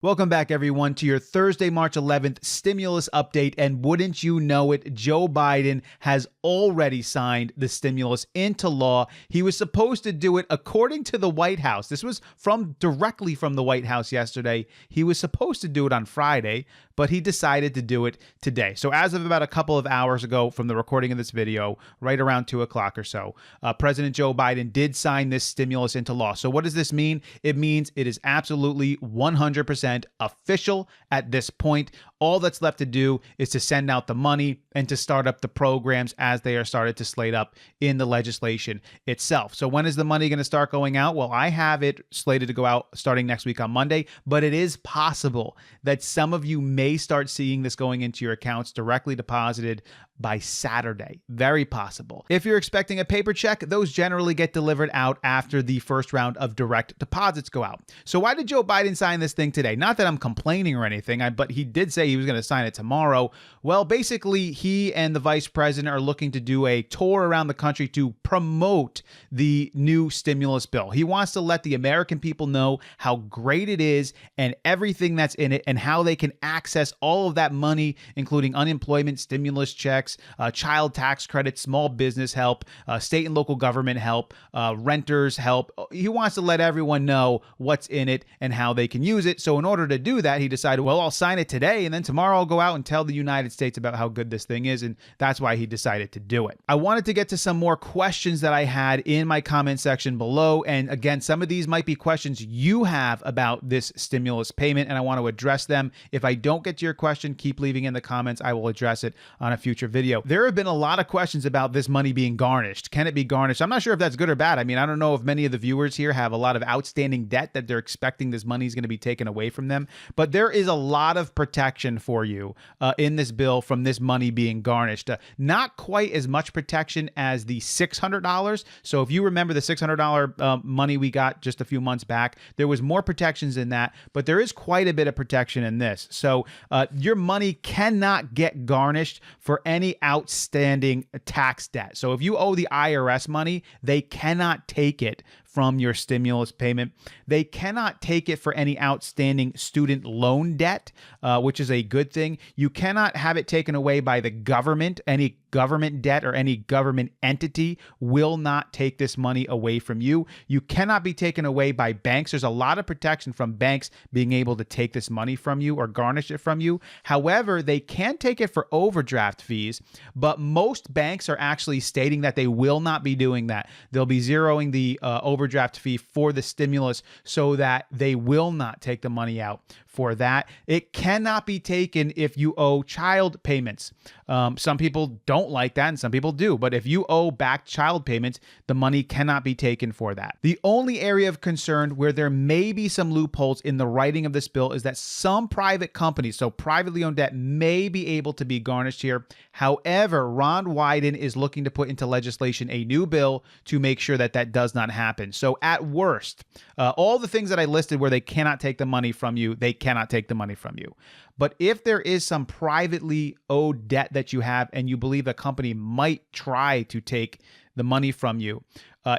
Welcome back, everyone, to your Thursday, March 11th stimulus update. And wouldn't you know it, Joe Biden has already signed the stimulus into law. He was supposed to do it according to the White House. This was directly from the White House yesterday. He was supposed to do it on Friday, but he decided to do it today. So as of about a couple of hours ago from the recording of this video, right around 2 o'clock or so, President Joe Biden did sign this stimulus into law. So what does this mean? It means it is absolutely 100% official at this point. All that's left to do is to send out the money and to start up the programs as they are started to slate up in the legislation itself. So when is the money going to start going out? Well, I have it slated to go out starting next week on Monday, but it is possible that some of you may start seeing this going into your accounts directly deposited by Saturday. Very possible. If you're expecting a paper check, those generally get delivered out after the first round of direct deposits go out. So why did Joe Biden sign this thing today? Not that I'm complaining or anything, but he did say he was going to sign it tomorrow. Well, basically, he and the vice president are looking to do a tour around the country to promote the new stimulus bill. He wants to let the American people know how great it is and everything that's in it and how they can access all of that money, including unemployment stimulus checks, child tax credits, small business help, state and local government help, renters help. He wants to let everyone know what's in it and how they can use it. So in order to do that, he decided, well, I'll sign it today, and then tomorrow I'll go out and tell the United States about how good this thing is, and that's why he decided to do it. I wanted to get to some more questions that I had in my comment section below, and again, some of these might be questions you have about this stimulus payment, and I want to address them. If I don't get to your question, keep leaving in the comments. I will address it on a future video. There have been a lot of questions about this money being garnished. Can it be garnished? I'm not sure if that's good or bad. I mean, I don't know if many of the viewers here have a lot of outstanding debt that they're expecting this money is going to be taken away from them, but there is a lot of protection for you in this bill from this money being garnished. Not quite as much protection as the $600. So if you remember the $600 money we got just a few months back, there was more protections in that, but there is quite a bit of protection in this. So your money cannot get garnished for any outstanding tax debt. So if you owe the IRS money, they cannot take it from your stimulus payment. They cannot take it for any outstanding student loan debt, which is a good thing. You cannot have it taken away by the government. Any government debt or any government entity will not take this money away from you. You cannot be taken away by banks. There's a lot of protection from banks being able to take this money from you or garnish it from you. However, they can take it for overdraft fees, but most banks are actually stating that they will not be doing that. They'll be zeroing the overdraft fee for the stimulus so that they will not take the money out for that. It cannot be taken if you owe child payments. Some people don't like that and some people do, but if you owe back child payments, the money cannot be taken for that. The only area of concern where there may be some loopholes in the writing of this bill is that some private companies, so privately owned debt, may be able to be garnished here. However, Ron Wyden is looking to put into legislation a new bill to make sure that that does not happen. So at worst, all the things that I listed where they cannot take the money from you, they cannot take the money from you. But if there is some privately owed debt that you have and you believe a company might try to take the money from you,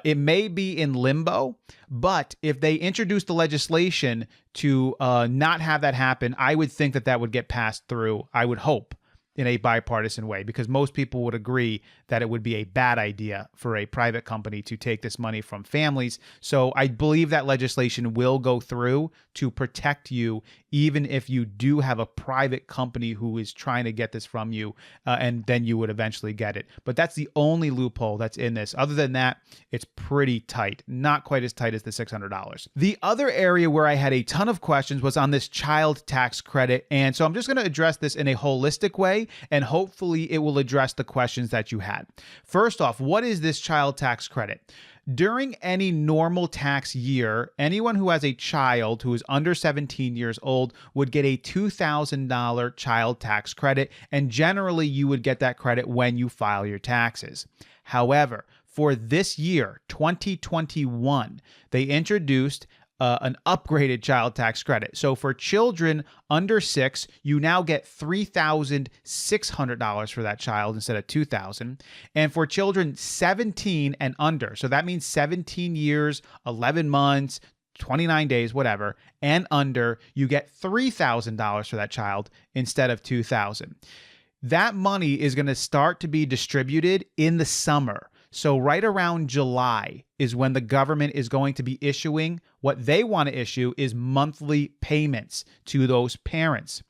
it may be in limbo. But if they introduce the legislation to not have that happen, I would think that that would get passed through, I would hope, in a bipartisan way, because most people would agree that it would be a bad idea for a private company to take this money from families. So I believe that legislation will go through to protect you, even if you do have a private company who is trying to get this from you, and then you would eventually get it. But that's the only loophole that's in this. Other than that, it's pretty tight. Not quite as tight as the $600. The other area where I had a ton of questions was on this child tax credit. And so I'm just going to address this in a holistic way, and hopefully it will address the questions that you had. First off, what is this child tax credit? During any normal tax year, anyone who has a child who is under 17 years old would get a $2,000 child tax credit, and generally you would get that credit when you file your taxes. However, for this year, 2021, they introduced an upgraded child tax credit. So for children under 6, you now get $3,600 for that child instead of $2,000. And for children 17 and under, so that means 17 years, 11 months, 29 days, whatever, and under, you get $3,000 for that child instead of $2,000. That money is going to start to be distributed in the summer. So right around July is when the government is going to be issuing what they want to issue is monthly payments to those parents.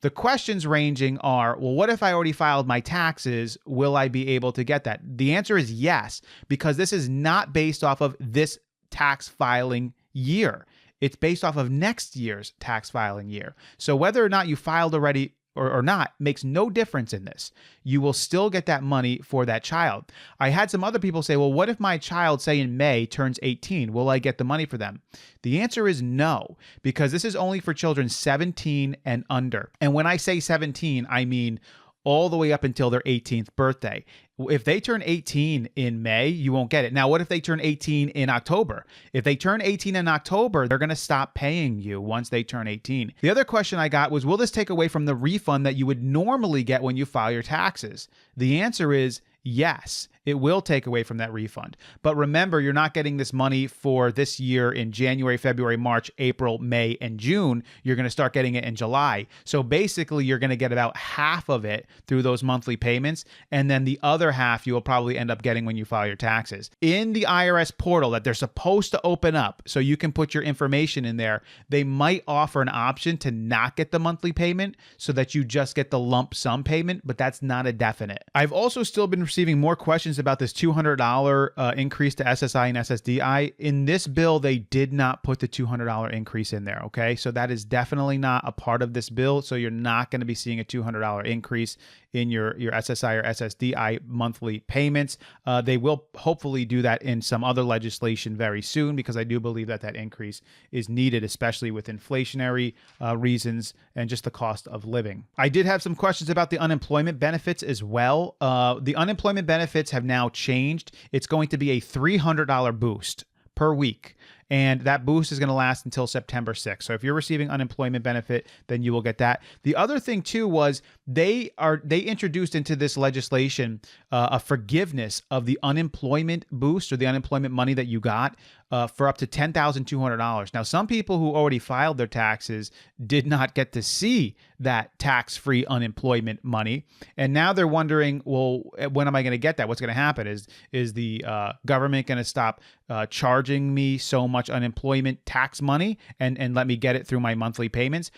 The questions ranging are, well, what if I already filed my taxes? Will I be able to get that? The answer is yes, because this is not based off of this tax filing year. It's based off of next year's tax filing year. So whether or not you filed already or not makes no difference in this. You will still get that money for that child. I had some other people say, well, what if my child, say in May, turns 18? Will I get the money for them? The answer is no, because this is only for children 17 and under. And when I say 17, I mean all the way up until their 18th birthday. If they turn 18 in May, you won't get it. Now, what if they turn 18 in October? If they turn 18 in October, they're going to stop paying you once they turn 18. The other question I got was, will this take away from the refund that you would normally get when you file your taxes? The answer is yes, it will take away from that refund. But remember, you're not getting this money for this year in January, February, March, April, May, and June. You're going to start getting it in July. So basically, you're going to get about half of it through those monthly payments. And then the other half you will probably end up getting when you file your taxes. In the IRS portal that they're supposed to open up so you can put your information in there, they might offer an option to not get the monthly payment so that you just get the lump sum payment, but that's not a definite. I've also still been receiving more questions about this $200 increase to SSI and SSDI. In this bill, they did not put the $200 increase in there, okay? So that is definitely not a part of this bill, so you're not going to be seeing a $200 increase in your SSI or SSDI monthly payments. They will hopefully do that in some other legislation very soon, because I do believe that that increase is needed, especially with inflationary reasons and just the cost of living. I did have some questions about the unemployment benefits as well. The unemployment benefits have now changed. It's going to be a $300 boost per week. And that boost is going to last until September 6th. So if you're receiving unemployment benefit, then you will get that. The other thing too was they introduced into this legislation a forgiveness of the unemployment boost or the unemployment money that you got for up to $10,200. Now, some people who already filed their taxes did not get to see that tax-free unemployment money, and now they're wondering, well, when am I going to get that? What's going to happen? Is the government going to stop charging me so much unemployment tax money and let me get it through my monthly payments?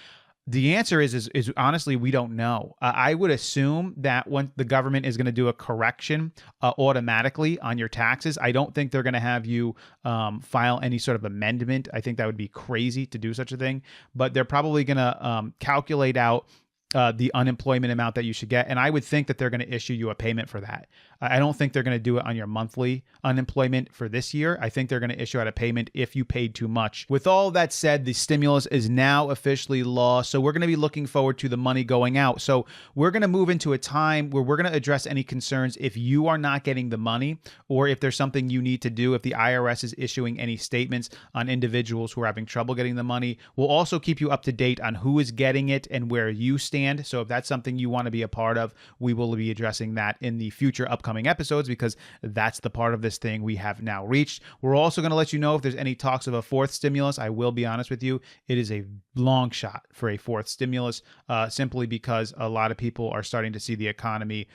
The answer is honestly, we don't know. I would assume that when the government is going to do a correction automatically on your taxes, I don't think they're going to have you file any sort of amendment. I think that would be crazy to do such a thing, but they're probably going to calculate out the unemployment amount that you should get. And I would think that they're going to issue you a payment for that. I don't think they're going to do it on your monthly unemployment for this year. I think they're going to issue out a payment if you paid too much. With all that said, the stimulus is now officially law. So we're going to be looking forward to the money going out. So we're going to move into a time where we're going to address any concerns if you are not getting the money, or if there's something you need to do, if the IRS is issuing any statements on individuals who are having trouble getting the money. We'll also keep you up to date on who is getting it and where you stand. So if that's something you want to be a part of, we will be addressing that in the future upcoming episodes, because that's the part of this thing we have now reached. We're also going to let you know if there's any talks of a fourth stimulus. I will be honest with you, it is a long shot for a fourth stimulus, simply because a lot of people are starting to see the economy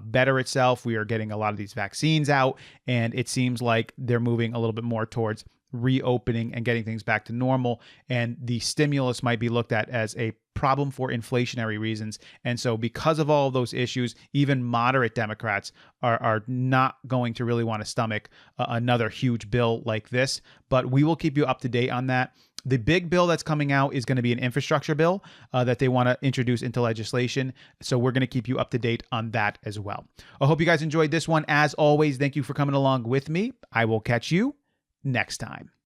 better itself. We are getting a lot of these vaccines out, and it seems like they're moving a little bit more towards reopening and getting things back to normal. And the stimulus might be looked at as a problem for inflationary reasons. And so because of all of those issues, even moderate Democrats are not going to really want to stomach another huge bill like this. But we will keep you up to date on that. The big bill that's coming out is going to be an infrastructure bill that they want to introduce into legislation. So we're going to keep you up to date on that as well. I hope you guys enjoyed this one. As always, thank you for coming along with me. I will catch you next time.